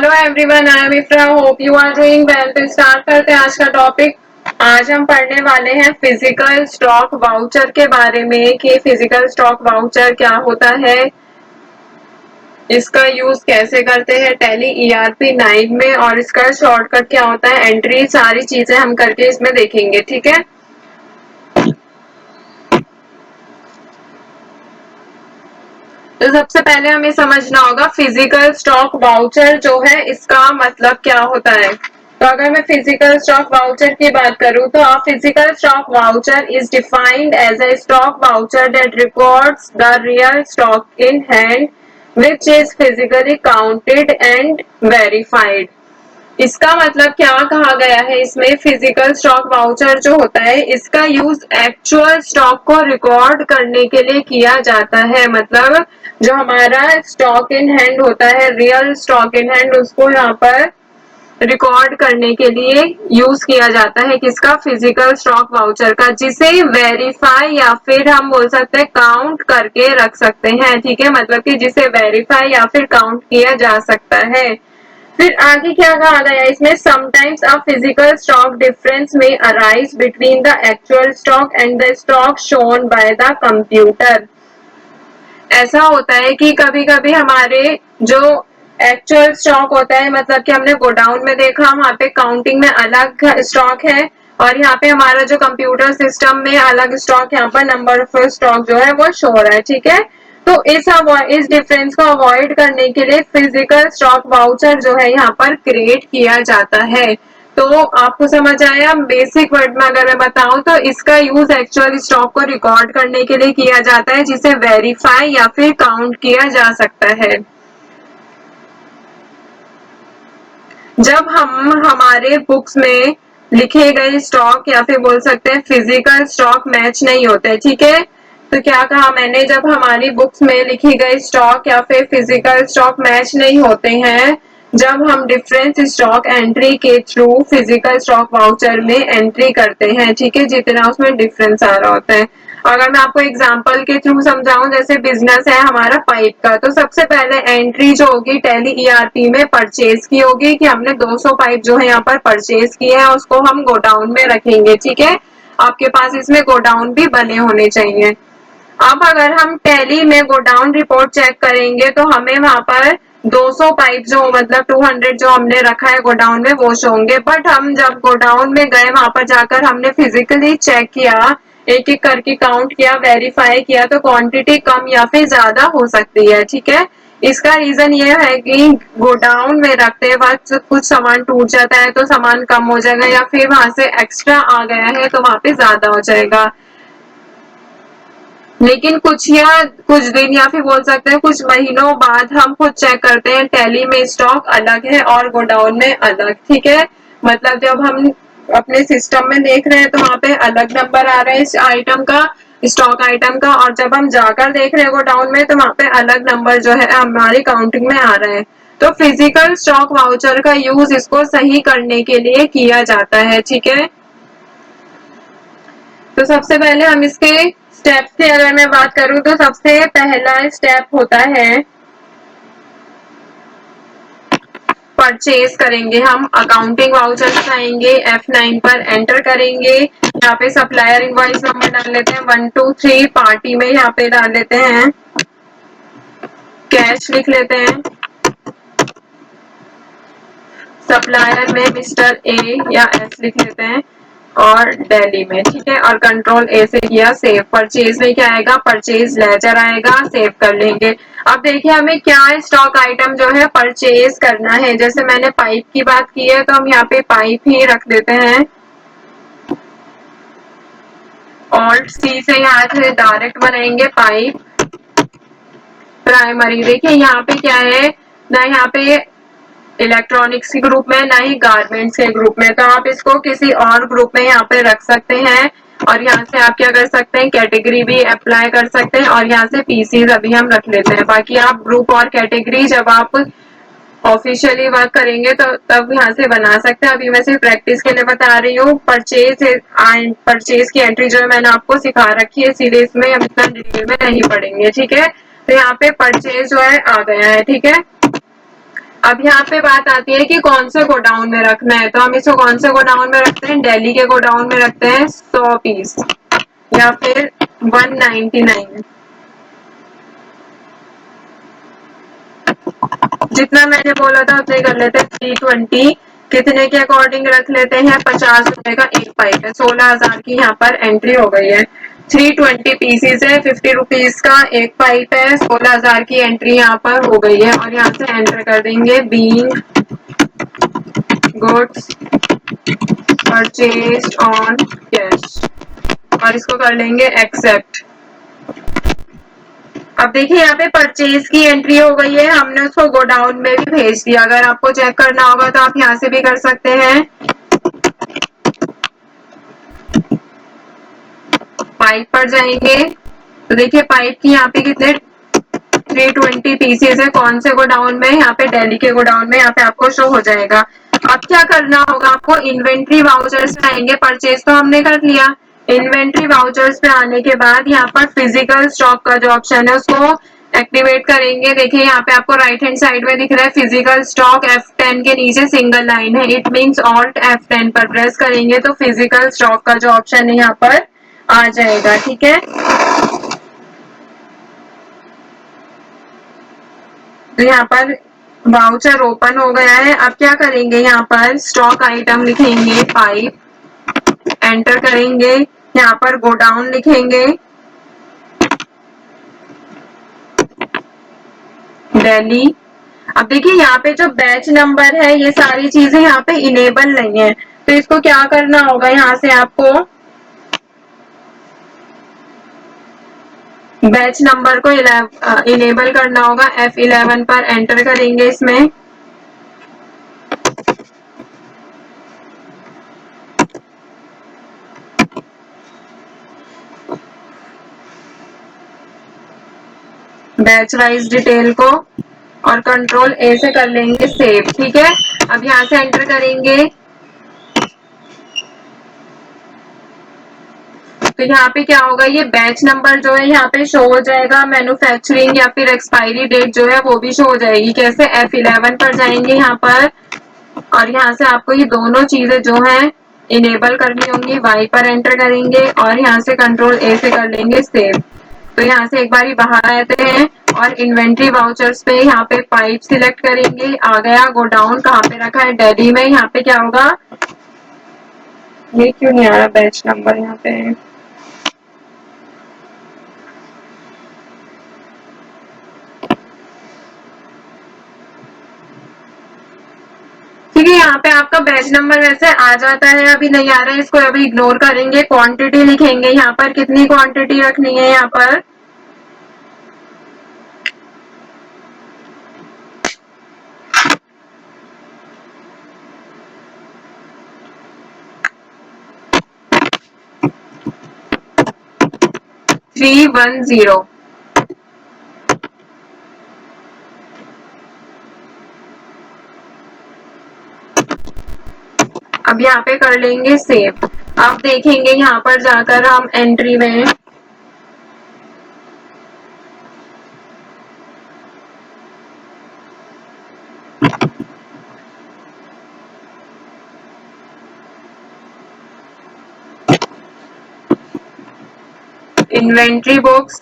Hello everyone, I am Ifra. Hope you are doing well. तो start करते हैं आज का टॉपिक। आज हम पढ़ने वाले हैं फिजिकल स्टॉक वाउचर के बारे में कि फिजिकल स्टॉक वाउचर क्या होता है, इसका यूज कैसे करते हैं टैली ईआरपी 9 में, और इसका शॉर्टकट क्या होता है, एंट्री, सारी चीजें हम करके इसमें देखेंगे। ठीक है, तो सबसे पहले हमें समझना होगा फिजिकल स्टॉक वाउचर जो है इसका मतलब क्या होता है। तो अगर मैं फिजिकल स्टॉक वाउचर की बात करूं तो physical stock voucher is defined as a stock voucher that records the real stock in hand which is physically counted and verified। इसका मतलब क्या कहा गया है इसमें, फिजिकल स्टॉक वाउचर जो होता है इसका यूज एक्चुअल स्टॉक को रिकॉर्ड करने के लिए किया जाता है। मतलब जो हमारा स्टॉक इन हैंड होता है, रियल स्टॉक इन हैंड, उसको यहाँ पर रिकॉर्ड करने के लिए यूज किया जाता है किसका, फिजिकल स्टॉक वाउचर का, जिसे वेरीफाई या फिर हम बोल सकते हैं काउंट करके रख सकते हैं। ठीक है, मतलब कि जिसे वेरीफाई या फिर काउंट किया जा सकता है। फिर आगे क्या कहा गया इसमें, sometimes a physical stock difference may arise between the actual stock and the stock shown by the computer. ऐसा होता है कि कभी कभी हमारे जो एक्चुअल स्टॉक होता है, मतलब कि हमने गोडाउन में देखा वहां पे काउंटिंग में अलग स्टॉक है, और यहाँ पे हमारा जो कंप्यूटर सिस्टम में अलग स्टॉक, यहाँ पर नंबर ऑफ स्टॉक जो है वो शो हो रहा है। ठीक है, तो इस डिफरेंस को अवॉइड करने के लिए फिजिकल स्टॉक वाउचर जो है यहाँ पर क्रिएट किया जाता है। तो आपको समझ आया। बेसिक वर्ड में अगर मैं बताऊं तो इसका यूज एक्चुअल स्टॉक को रिकॉर्ड करने के लिए किया जाता है, जिसे वेरीफाई या फिर काउंट किया जा सकता है। जब हम हमारे बुक्स में लिखे गए स्टॉक या फिर बोल सकते हैं फिजिकल स्टॉक मैच नहीं होते, ठीक है, तो क्या कहा मैंने, जब हमारी बुक्स में लिखी गई स्टॉक या फिर फिजिकल स्टॉक मैच नहीं होते हैं, जब हम डिफरेंस स्टॉक एंट्री के थ्रू फिजिकल स्टॉक वाउचर में एंट्री करते हैं, ठीक है, जितना उसमें डिफरेंस आ रहा होता है। अगर मैं आपको एग्जांपल के थ्रू समझाऊं, जैसे बिजनेस है हमारा पाइप का, तो सबसे पहले एंट्री जो होगी टैली ईआरपी में परचेज की होगी कि हमने 200 पाइप जो है यहाँ पर परचेज किए हैं, उसको हम गोडाउन में रखेंगे। ठीक है, आपके पास इसमें गोडाउन भी बने होने चाहिए। अब अगर हम टैली में गोडाउन रिपोर्ट चेक करेंगे तो हमें वहां पर 200 पाइप जो मतलब 200 जो हमने रखा है गोडाउन में वो शो होंगे। बट हम जब गोडाउन में गए, वहां पर जाकर हमने फिजिकली चेक किया, एक एक करके काउंट किया, वेरीफाई किया, तो क्वांटिटी कम या फिर ज्यादा हो सकती है। ठीक है, इसका रीजन ये है कि गोडाउन में रखते वक्त कुछ सामान टूट जाता है तो सामान कम हो जाएगा, या फिर वहां से एक्स्ट्रा आ गया है तो वहां पे ज्यादा हो जाएगा। लेकिन कुछ दिन या फिर बोल सकते हैं कुछ महीनों बाद हम खुद चेक करते हैं टैली में स्टॉक अलग है और गोडाउन में अलग। ठीक है, मतलब जब हम अपने सिस्टम में देख रहे हैं तो वहां पे अलग नंबर आ रहा है इस आइटम का, स्टॉक आइटम का, और जब हम जाकर देख रहे हैं गोडाउन में तो वहां पे अलग नंबर जो है हमारी काउंटिंग में आ रहा है। तो फिजिकल स्टॉक वाउचर का यूज इसको सही करने के लिए किया जाता है। ठीक है, तो सबसे पहले हम इसके स्टेप्स की अगर मैं बात करूं तो सबसे पहला स्टेप होता है परचेज करेंगे। हम अकाउंटिंग वाउचर दिखाएंगे, F9 पर एंटर करेंगे, यहाँ पे सप्लायर इनवॉइस नंबर डाल लेते हैं 123, पार्टी में यहाँ पे डाल लेते हैं कैश, लिख लेते हैं सप्लायर में मिस्टर ए या एस लिख लेते हैं, और दिल्ली में। ठीक है, और कंट्रोल ए से किया सेव। परचेज में क्या आएगा, परचेज लेजर आएगा, सेव कर लेंगे। अब देखिए हमें क्या स्टॉक आइटम जो है परचेज करना है। जैसे मैंने पाइप की बात की है तो हम यहाँ पे पाइप ही रख देते हैं, ऑल्ट सी से यहाँ से डायरेक्ट बनाएंगे पाइप प्राइमरी। देखिए यहाँ पे क्या है ना, यहाँ पे इलेक्ट्रॉनिक्स के ग्रुप में, ना ही गारमेंट्स के ग्रुप में, तो आप इसको किसी और ग्रुप में यहाँ पे रख सकते हैं। और यहाँ से आप क्या कर सकते हैं, कैटेगरी भी अप्लाई कर सकते हैं, और यहाँ से पीसीज अभी हम रख लेते हैं। बाकी आप ग्रुप और कैटेगरी जब आप ऑफिशियली वर्क करेंगे तो तब यहाँ से बना सकते हैं। अभी मैं सिर्फ प्रैक्टिस के लिए बता रही हूँ। परचेज की एंट्री जो है मैंने आपको सिखा रखी है, सीधे इसमें हम इतना डिटेल में नहीं पढ़ेंगे। ठीक है, तो यहाँ पे परचेज जो है आ गया है। ठीक है, अब यहाँ पे बात आती है कि कौन से गोडाउन में रखना है, तो हम इसको कौन से गोडाउन में रखते हैं, दिल्ली के गोडाउन में रखते हैं 100 पीस या फिर 199, जितना मैंने बोला था उतने कर लेते हैं। 320 कितने के अकॉर्डिंग रख लेते हैं, 50 रुपए का एक पाइप है, 16,000 की यहाँ पर एंट्री हो गई है। 320 पीसीस है, 50 रुपीज का एक पाइप है, 16,000 की एंट्री यहाँ पर हो गई है। और यहाँ से एंटर कर देंगे being goods purchase on cash और इसको कर लेंगे एक्सेप्ट। अब देखिए यहाँ पे परचेज की एंट्री हो गई है, हमने उसको गोडाउन में भी भेज दिया। अगर आपको चेक करना होगा तो आप यहाँ से भी कर सकते हैं। पाइप पर जाएंगे तो देखिए पाइप की यहाँ पे कितने 320 पीसेस है, कौन से गोडाउन में, यहाँ पे दिल्ली के गोडाउन में, यहाँ पे आपको शो हो जाएगा। अब क्या करना होगा आपको, इन्वेंट्री वाउचर्स पे आएंगे, परचेज तो हमने कर लिया। इन्वेंट्री वाउचर्स पे आने के बाद यहाँ पर फिजिकल स्टॉक का जो ऑप्शन है उसको एक्टिवेट करेंगे। देखिए यहाँ पे आपको राइट हैंड साइड में दिख रहा है फिजिकल स्टॉक, F10 के नीचे सिंगल लाइन है, इट मीन्स ऑल्ट F10 पर प्रेस करेंगे तो फिजिकल स्टॉक का जो ऑप्शन है यहाँ पर आ जाएगा। ठीक है, तो यहाँ पर वाउचर ओपन हो गया है। अब क्या करेंगे, यहाँ पर स्टॉक आइटम लिखेंगे पाइप, एंटर करेंगे, यहाँ पर गोडाउन लिखेंगे दिल्ली। अब देखिए यहाँ पे जो बैच नंबर है ये सारी चीजें यहाँ पे इनेबल नहीं है, तो इसको क्या करना होगा, यहाँ से आपको बैच नंबर को इनेबल करना होगा। F11 पर एंटर करेंगे, इसमें बैच वाइज डिटेल को और कंट्रोल ए से कर लेंगे सेव। ठीक है, अब यहाँ से एंटर करेंगे तो यहाँ पे क्या होगा, ये बैच नंबर जो है यहाँ पे शो हो जाएगा, मैन्युफैक्चरिंग या फिर एक्सपायरी डेट जो है वो भी शो हो जाएगी। कैसे, F11 पर जाएंगे यहाँ पर और यहाँ से आपको ये दोनों चीजें जो है इनेबल करनी होंगी। Y पर एंटर करेंगे और यहाँ से कंट्रोल ए से कर लेंगे सेव। तो यहाँ से एक बारी बाहर आते हैं और इन्वेंट्री वाउचर्स पे यहाँ पे पाइप सिलेक्ट करेंगे, आ गया। गोडाउन कहाँ पे रखा है, दिल्ली में। यहाँ पे क्या होगा, ये क्यों नहीं आ रहा बैच नंबर यहाँ पे, ठीक है। यहाँ पे आपका बैच नंबर वैसे आ जाता है, अभी नहीं आ रहा है, इसको अभी इग्नोर करेंगे। क्वांटिटी लिखेंगे यहाँ पर, कितनी क्वांटिटी रखनी है, यहाँ पर थ्री 310। अब यहाँ पे कर लेंगे सेव। अब देखेंगे यहाँ पर जाकर हम एंट्री में inventory books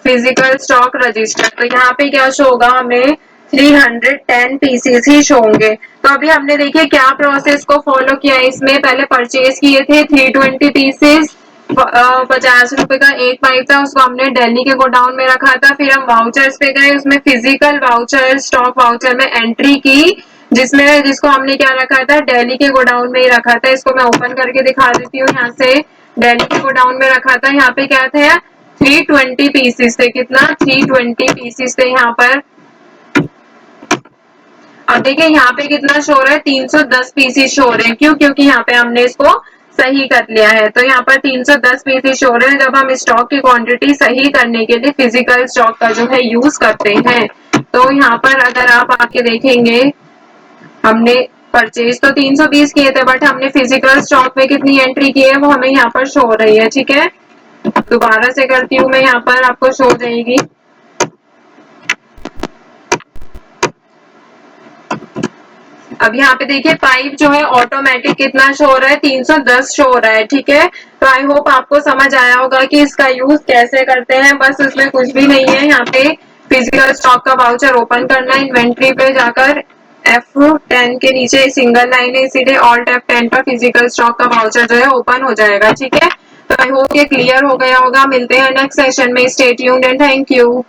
physical stock register, तो यहाँ पे क्या शो होगा, हमें 310 पीसेस ही शो होंगे। तो अभी हमने देखिए क्या प्रोसेस को फॉलो किया है, इसमें पहले परचेज किए थे 320 पीसेस, 50 रुपए का एक पाइप था, उसको हमने दिल्ली के गोडाउन में रखा था। फिर हम वाउचर्स पे गए, उसमें फिजिकल वाउचर स्टॉक वाउचर में एंट्री की, जिसको हमने क्या रखा था, दिल्ली के गोडाउन में ही रखा था। इसको मैं ओपन करके दिखा देती हूँ। यहाँ से दिल्ली के गोडाउन में रखा था, यहाँ पे क्या था, 320 पीसेस थे। कितना, 320 पीसेस थे यहाँ पर। अब देखिए यहाँ पे कितना शो रहा है, 310 पीसेस शो रहे हैं। क्यों, क्योंकि यहाँ पे हमने इसको सही कर लिया है। तो यहाँ पर 310 पीसेस शो रहे हैं। जब हम स्टॉक की क्वांटिटी सही करने के लिए फिजिकल स्टॉक का जो है यूज करते हैं, तो यहाँ पर अगर आप आके देखेंगे, हमने परचेज तो 320 किए थे, बट हमने फिजिकल स्टॉक में कितनी एंट्री की है वो हमें यहाँ पर शो हो रही है। ठीक है, दोबारा से करती हूँ मैं, यहाँ पर आपको शो हो जाएगी। अब यहाँ पे देखिए पाइप जो है ऑटोमेटिक कितना शो हो रहा है, 310 शो हो रहा है। ठीक है, तो आई होप आपको समझ आया होगा कि इसका यूज कैसे करते हैं। बस इसमें कुछ भी नहीं है, यहाँ पे फिजिकल स्टॉक का वाउचर ओपन करना है, इन्वेंट्री पे जाकर F10 के नीचे सिंगल लाइन है, इसीलिए ऑल्ट F10 पर फिजिकल स्टॉक का वाउचर जो है ओपन हो जाएगा। ठीक है, तो आई होप ये क्लियर हो गया होगा। मिलते हैं नेक्स्ट सेशन में, stay tuned and thank you.